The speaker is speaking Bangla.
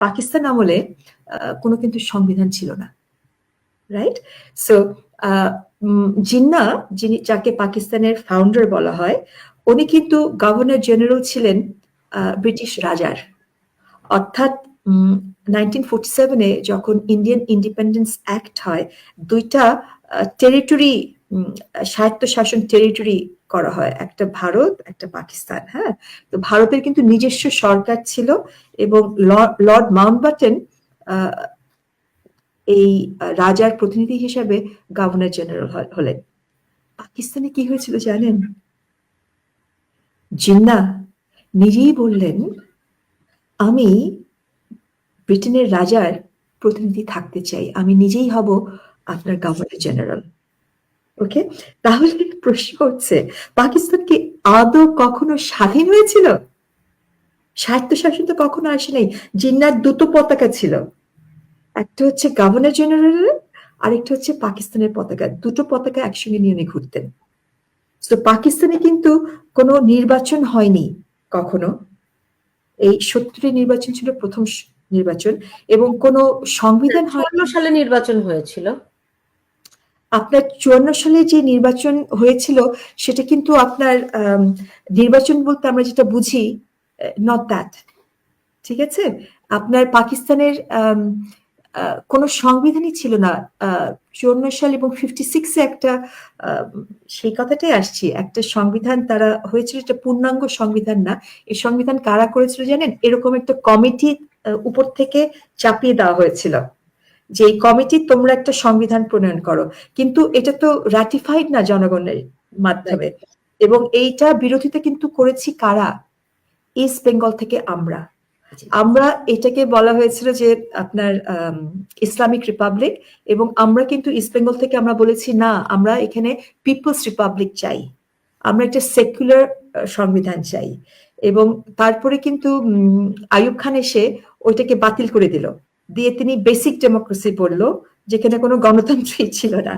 পাকিস্তান আমলে কোনো কিন্তু সংবিধান ছিল না, রাইট? সো জিন্নাহ, যাকে পাকিস্তানের ফাউন্ডার বলা হয়, উনি কিন্তু গভর্নর জেনারেল ছিলেন ব্রিটিশ রাজার। অর্থাৎ 1947-এ যখন ইন্ডিয়ান ইন্ডিপেন্ডেন্স অ্যাক্ট হয়, দুইটা টেরিটরি, স্বায়ত্তশাসন টেরিটরি করা হয়, একটা ভারত, একটা পাকিস্তান। হ্যাঁ, তো ভারতের কিন্তু নিজস্ব সরকার ছিল এবং লর্ড মাউন্টব্যাটেন এই রাজার প্রতিনিধি হিসাবে গভর্নর জেনারেল হলেন। পাকিস্তানে কি হয়েছিল জানেন? জিন্নাহ নিজেই বললেন, আমি ব্রিটেনের রাজার প্রতিনিধি থাকতে চাই, আমি নিজেই হব আপনার গভর্নর জেনারেল। ওকে, তাহলে প্রশ্ন হচ্ছে, পাকিস্তান কি আদৌ কখনো স্বাধীন হয়েছিল? স্বায়ত্তশাসন তো কখনো আসে নাই। জিন্নাহর দুটো পতাকা ছিল, একটা হচ্ছে গভর্নর জেনারেলের, আরেকটা হচ্ছে পাকিস্তানের পতাকা। দুটো পতাকা একসঙ্গে নিয়ে উনি ঘুরতেন। তো পাকিস্তানে কিন্তু কোনো নির্বাচন হয়নি কখনো। এই 70-এর নির্বাচন ছিল প্রথম নির্বাচন, এবং কোনো সংবিধান হয়। 54 সালে নির্বাচন হয়েছিল। আপনার 54 সালে যে নির্বাচন হয়েছিল সেটা কিন্তু আপনার নির্বাচন বলতে আমরা যেটা বুঝি, নট দ্যাট। ঠিক আছে, আপনার পাকিস্তানের কোনো সংবিধানই ছিল না 54 সাল, এবং 56-এ একটা, সেই কথাটাই আসছি, একটা সংবিধান তারা হয়েছিল, এটা পূর্ণাঙ্গ সংবিধান না। এই সংবিধান কারা করেছিল জানেন? এরকম একটা কমিটি উপর থেকে চাপিয়ে দেওয়া হয়েছিল যে এই কমিটি তোমরা একটা সংবিধান প্রণয়ন করো, কিন্তু এটা তো রাটিফাইড না জনগণের মাধ্যমে। এবং এইটা বিরোধিতা কিন্তু করেছি কারা? ইস্ট বেঙ্গল থেকে আমরা এটাকে বলা হয়েছিল যে আপনার ইসলামিক রিপাবলিক, এবং আমরা কিন্তু ইস্ট বেঙ্গল থেকে আমরা বলেছি না, আমরা এখানে পিপলস রিপাবলিক চাই, আমরা একটা সেকুলার সংবিধান চাই। এবং তারপরে কিন্তু আইয়ুব খান এসে ওইটাকে বাতিল করে দিল, দিয়ে তিনি বেসিক ডেমোক্রেসি বলল, যেখানে কোনো গণতন্ত্রই ছিল না।